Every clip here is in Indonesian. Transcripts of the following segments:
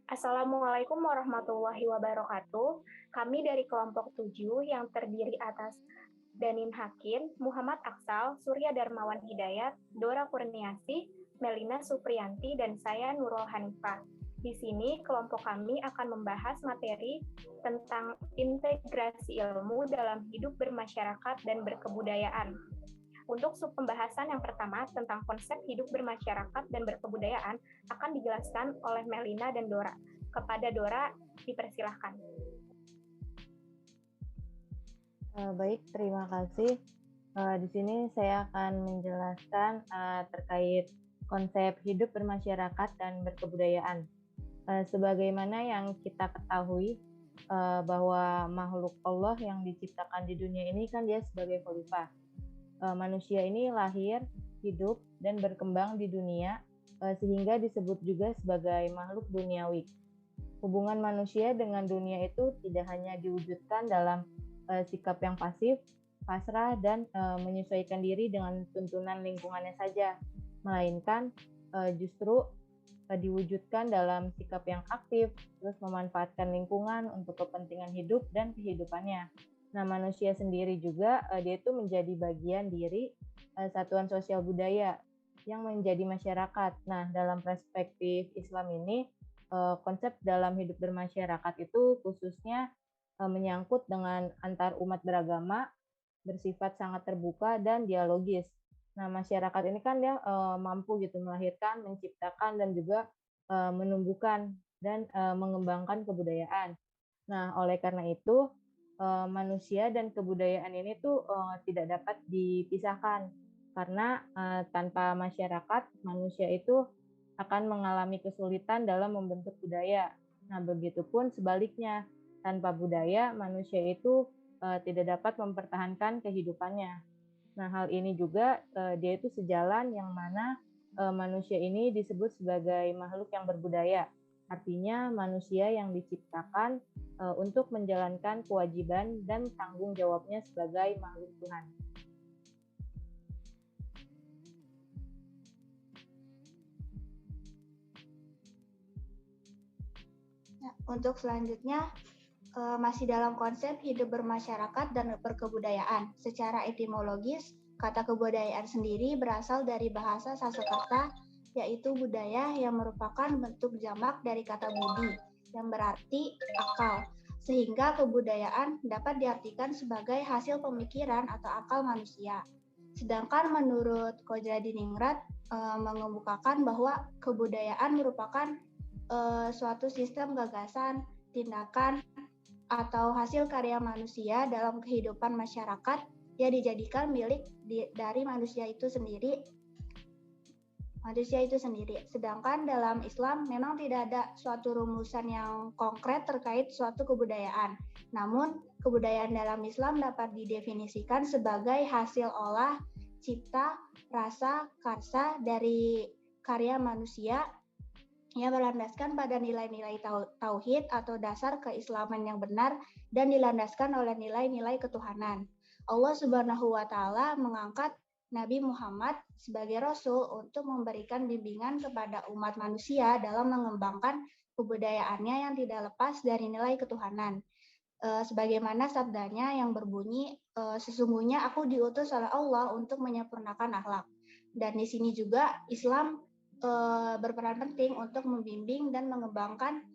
Assalamualaikum warahmatullahi wabarakatuh. Kami dari kelompok 7 yang terdiri atas Danin Hakim, Muhammad Aksal, Surya Darmawan Hidayat, Dora Kurniasih, Melina Supriyanti, dan saya Nurul Hanifah. Di sini kelompok kami akan membahas materi tentang integrasi ilmu dalam hidup bermasyarakat dan berkebudayaan. Untuk sub pembahasan yang pertama tentang konsep hidup bermasyarakat dan berkebudayaan akan dijelaskan oleh Melina dan Dora. Kepada Dora, dipersilahkan. Baik, terima kasih. Di sini saya akan menjelaskan terkait konsep hidup bermasyarakat dan berkebudayaan. Sebagaimana yang kita ketahui bahwa makhluk Allah yang diciptakan di dunia ini kan dia sebagai khalifah. Manusia ini lahir, hidup, dan berkembang di dunia sehingga disebut juga sebagai makhluk duniawi. Hubungan manusia dengan dunia itu tidak hanya diwujudkan dalam sikap yang pasif, pasrah, dan menyesuaikan diri dengan tuntunan lingkungannya saja, melainkan justru diwujudkan dalam sikap yang aktif, terus memanfaatkan lingkungan untuk kepentingan hidup dan kehidupannya. Nah, manusia sendiri juga dia itu menjadi bagian diri satuan sosial budaya yang menjadi masyarakat. Nah, dalam perspektif Islam ini, konsep dalam hidup bermasyarakat itu khususnya menyangkut dengan antar umat beragama, bersifat sangat terbuka dan dialogis. Nah, masyarakat ini kan dia mampu gitu melahirkan, menciptakan, dan juga menumbuhkan dan mengembangkan kebudayaan. Nah, oleh karena itu, manusia dan kebudayaan ini tuh tidak dapat dipisahkan karena tanpa masyarakat, manusia itu akan mengalami kesulitan dalam membentuk budaya. Nah, begitupun sebaliknya, tanpa budaya, manusia itu tidak dapat mempertahankan kehidupannya. Nah, hal ini juga dia itu sejalan yang mana manusia ini disebut sebagai makhluk yang berbudaya. Artinya manusia yang diciptakan untuk menjalankan kewajiban dan tanggung jawabnya sebagai makhluk Tuhan. Nah, untuk selanjutnya masih dalam konsep hidup bermasyarakat dan berkebudayaan. Secara etimologis, kata kebudayaan sendiri berasal dari bahasa Sanskerta, yaitu budaya yang merupakan bentuk jamak dari kata budi, yang berarti akal. Sehingga kebudayaan dapat diartikan sebagai hasil pemikiran atau akal manusia. Sedangkan menurut Kodjadiningrat mengemukakan bahwa kebudayaan merupakan suatu sistem gagasan, tindakan, atau hasil karya manusia dalam kehidupan masyarakat yang dijadikan milik dari manusia itu sendiri. Sedangkan dalam Islam memang tidak ada suatu rumusan yang konkret terkait suatu kebudayaan. Namun, kebudayaan dalam Islam dapat didefinisikan sebagai hasil olah, cipta, rasa, karsa dari karya manusia yang berlandaskan pada nilai-nilai tauhid atau dasar keislaman yang benar dan dilandaskan oleh nilai-nilai ketuhanan. Allah Subhanahu wa Ta'ala mengangkat Nabi Muhammad sebagai Rasul untuk memberikan bimbingan kepada umat manusia dalam mengembangkan kebudayaannya yang tidak lepas dari nilai ketuhanan. Sebagaimana sabdanya yang berbunyi, sesungguhnya aku diutus oleh Allah untuk menyempurnakan akhlak. Dan di sini juga Islam berperan penting untuk membimbing dan mengembangkan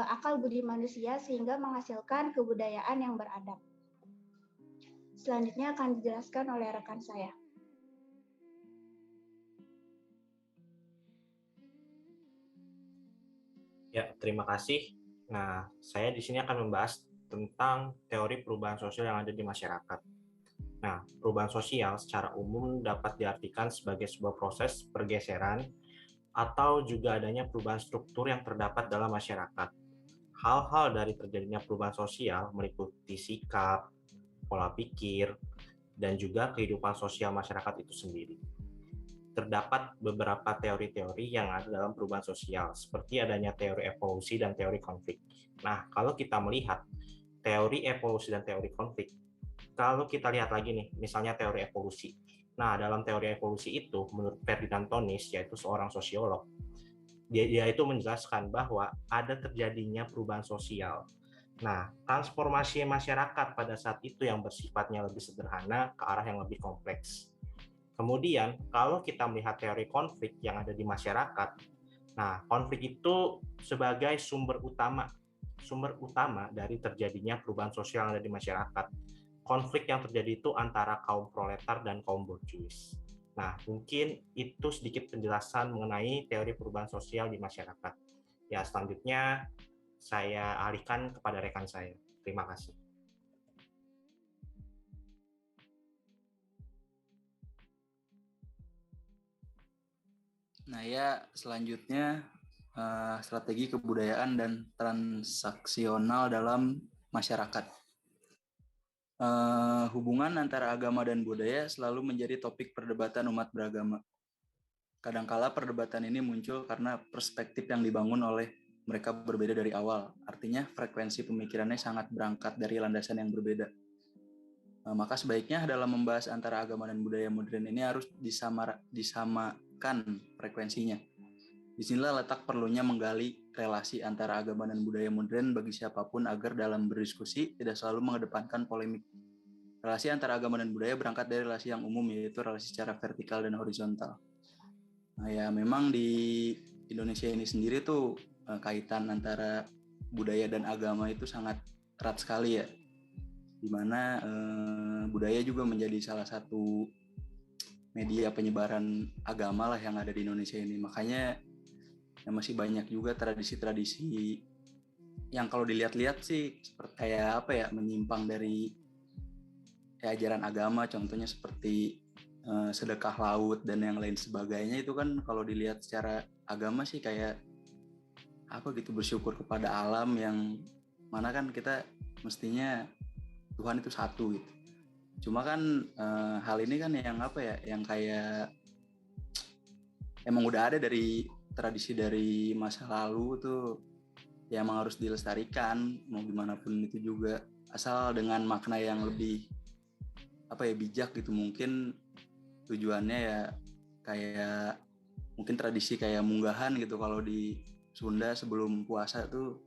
akal budi manusia sehingga menghasilkan kebudayaan yang beradab. Selanjutnya akan dijelaskan oleh rekan saya. Ya, terima kasih. Nah, saya di sini akan membahas tentang teori perubahan sosial yang ada di masyarakat. Nah, perubahan sosial secara umum dapat diartikan sebagai sebuah proses pergeseran atau juga adanya perubahan struktur yang terdapat dalam masyarakat. Hal-hal dari terjadinya perubahan sosial meliputi sikap, pola pikir, dan juga kehidupan sosial masyarakat itu sendiri. Terdapat beberapa teori-teori yang ada dalam perubahan sosial, seperti adanya teori evolusi dan teori konflik. Nah, kalau kita melihat teori evolusi dan teori konflik, kalau kita lihat lagi nih, misalnya teori evolusi. Nah, dalam teori evolusi itu, menurut Ferdinand Tonis, yaitu seorang sosiolog, dia itu menjelaskan bahwa ada terjadinya perubahan sosial. Nah, transformasi masyarakat pada saat itu yang bersifatnya lebih sederhana ke arah yang lebih kompleks. Kemudian, kalau kita melihat teori konflik yang ada di masyarakat, nah, konflik itu sebagai sumber utama dari terjadinya perubahan sosial yang ada di masyarakat. Konflik yang terjadi itu antara kaum proletar dan kaum borjuis. Nah, mungkin itu sedikit penjelasan mengenai teori perubahan sosial di masyarakat. Ya, selanjutnya saya alihkan kepada rekan saya. Terima kasih. Nah ya, selanjutnya strategi kebudayaan dan transaksional dalam masyarakat. Hubungan antara agama dan budaya selalu menjadi topik perdebatan umat beragama. Kadangkala perdebatan ini muncul karena perspektif yang dibangun oleh mereka berbeda dari awal. Artinya frekuensi pemikirannya sangat berangkat dari landasan yang berbeda. Maka sebaiknya dalam membahas antara agama dan budaya modern ini harus disamakan frekuensinya. Disinilah letak perlunya menggali relasi antara agama dan budaya modern bagi siapapun agar dalam berdiskusi tidak selalu mengedepankan polemik. Relasi antara agama dan budaya berangkat dari relasi yang umum, yaitu relasi secara vertikal dan horizontal. Nah ya, memang di Indonesia ini sendiri tuh kaitan antara budaya dan agama itu sangat erat sekali ya, dimana budaya juga menjadi salah satu media penyebaran agama lah yang ada di Indonesia ini. Makanya ya masih banyak juga tradisi-tradisi yang kalau dilihat-lihat sih seperti kayak apa ya, menyimpang dari ajaran agama. Contohnya seperti sedekah laut dan yang lain sebagainya. Itu kan kalau dilihat secara agama sih kayak apa gitu, bersyukur kepada alam yang mana kan kita mestinya Tuhan itu satu gitu. Cuma kan hal ini kan yang apa ya, yang kayak emang udah ada dari tradisi dari masa lalu tuh, ya emang harus dilestarikan mau gimana pun itu juga, asal dengan makna yang lebih apa ya, bijak gitu. Mungkin tujuannya ya kayak mungkin tradisi kayak munggahan gitu kalau di Sunda sebelum puasa tuh,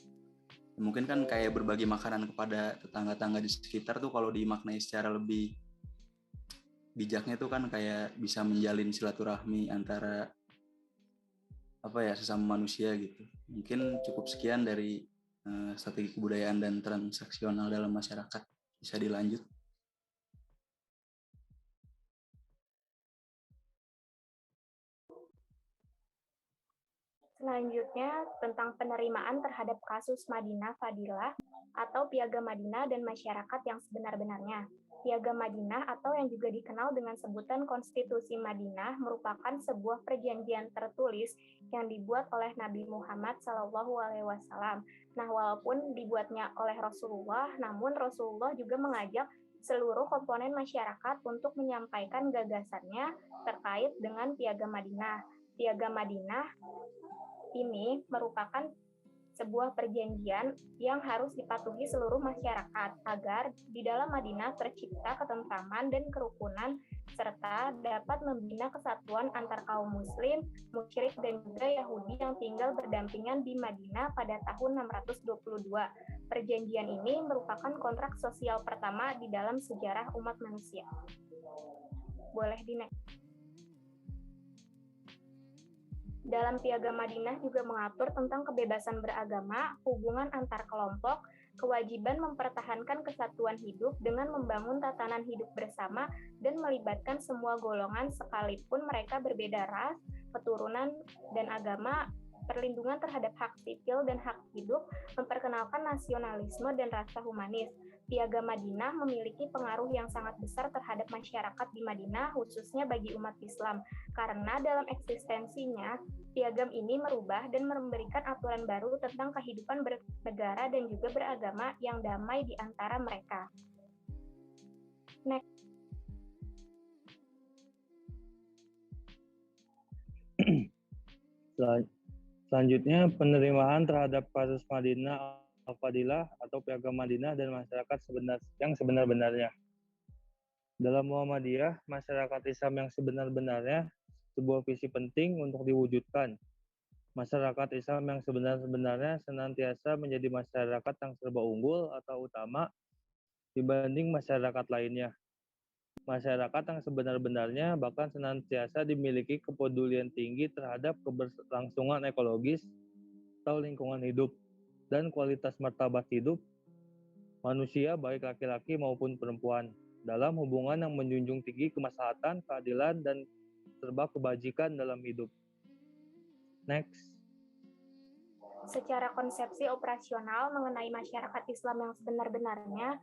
mungkin kan kayak berbagi makanan kepada tetangga-tetangga di sekitar tuh, kalau dimaknai secara lebih bijaknya tuh kan kayak bisa menjalin silaturahmi antara apa ya, sesama manusia gitu. Mungkin cukup sekian dari strategi kebudayaan dan transaksional dalam masyarakat. Bisa dilanjut. Selanjutnya, tentang penerimaan terhadap kasus Madinah Fadilah atau Piagam Madinah dan masyarakat yang sebenar-benarnya. Piagam Madinah atau yang juga dikenal dengan sebutan Konstitusi Madinah merupakan sebuah perjanjian tertulis yang dibuat oleh Nabi Muhammad SAW. Nah, walaupun dibuatnya oleh Rasulullah, namun Rasulullah juga mengajak seluruh komponen masyarakat untuk menyampaikan gagasannya terkait dengan Piagam Madinah. Piagam Madinah ini merupakan sebuah perjanjian yang harus dipatuhi seluruh masyarakat agar di dalam Madinah tercipta ketentraman dan kerukunan serta dapat membina kesatuan antar kaum muslim, musyrik dan juga Yahudi yang tinggal berdampingan di Madinah pada tahun 622. Perjanjian ini merupakan kontrak sosial pertama di dalam sejarah umat manusia. Boleh di-next. Dalam Piagam Madinah juga mengatur tentang kebebasan beragama, hubungan antar kelompok, kewajiban mempertahankan kesatuan hidup dengan membangun tatanan hidup bersama dan melibatkan semua golongan sekalipun mereka berbeda ras, keturunan, dan agama, perlindungan terhadap hak sipil dan hak hidup, memperkenalkan nasionalisme dan rasa humanis. Piagam Madinah memiliki pengaruh yang sangat besar terhadap masyarakat di Madinah, khususnya bagi umat Islam, karena dalam eksistensinya, piagam ini merubah dan memberikan aturan baru tentang kehidupan bernegara dan juga beragama yang damai di antara mereka. Next. Selanjutnya, penerimaan terhadap kasus Madinah Al-Fadilah atau Piagam Madinah dan masyarakat yang sebenar-benarnya. Dalam Muhammadiyah, masyarakat Islam yang sebenar-benarnya sebuah visi penting untuk diwujudkan. Masyarakat Islam yang sebenarnya senantiasa menjadi masyarakat yang serba unggul atau utama dibanding masyarakat lainnya. Masyarakat yang sebenar-benarnya bahkan senantiasa dimiliki kepedulian tinggi terhadap keberlangsungan ekologis atau lingkungan hidup dan kualitas martabat hidup manusia baik laki-laki maupun perempuan dalam hubungan yang menjunjung tinggi kemaslahatan, keadilan, dan serba kebajikan dalam hidup. Next. Secara konsepsi operasional mengenai masyarakat Islam yang sebenar-benarnya,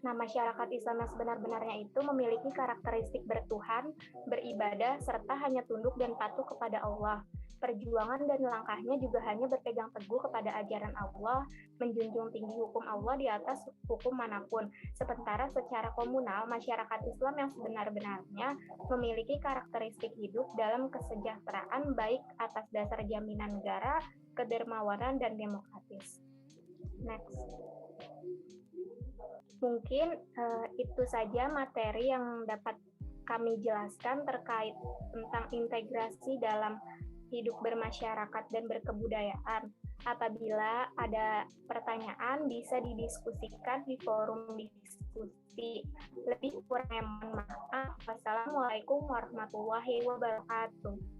nah, masyarakat Islam yang sebenar-benarnya itu memiliki karakteristik bertuhan, beribadah, serta hanya tunduk dan patuh kepada Allah. Perjuangan dan langkahnya juga hanya berpegang teguh kepada ajaran Allah, menjunjung tinggi hukum Allah di atas hukum manapun. Sementara secara komunal, masyarakat Islam yang sebenar-benarnya memiliki karakteristik hidup dalam kesejahteraan baik atas dasar jaminan negara, kedermawanan, dan demokratis. Next. Mungkin itu saja materi yang dapat kami jelaskan terkait tentang integrasi dalam hidup bermasyarakat dan berkebudayaan. Apabila ada pertanyaan, bisa didiskusikan di forum diskusi. Lebih kurangnya mohon maaf. Wassalamualaikum warahmatullahi wabarakatuh.